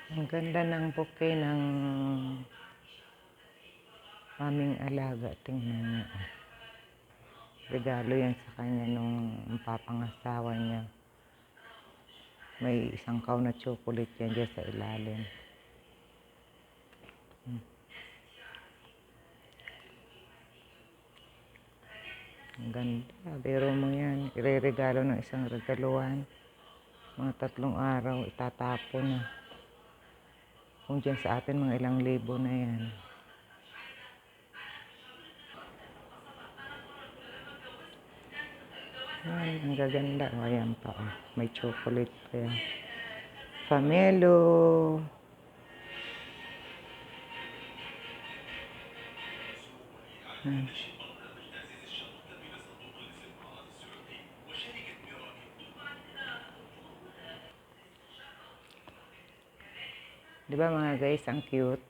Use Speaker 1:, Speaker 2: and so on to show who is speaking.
Speaker 1: Ang ganda ng bouquet ng aming alaga. Tingnan niyo. Regalo yan sa kanya nung papangasawa niya. May isang kaw na chocolate yan dyan sa ilalim. Ang ganda. Pero mo yan. Ireregalo ng isang regaluhan. Mga 3 araw, itatapon na. Kung dyan sa atin, mga ilang libo na yan. Yan, ang gaganda. O, ayan pa. Oh. May chocolate pa yan. Pamelo. Di ba mga guys, ang cute?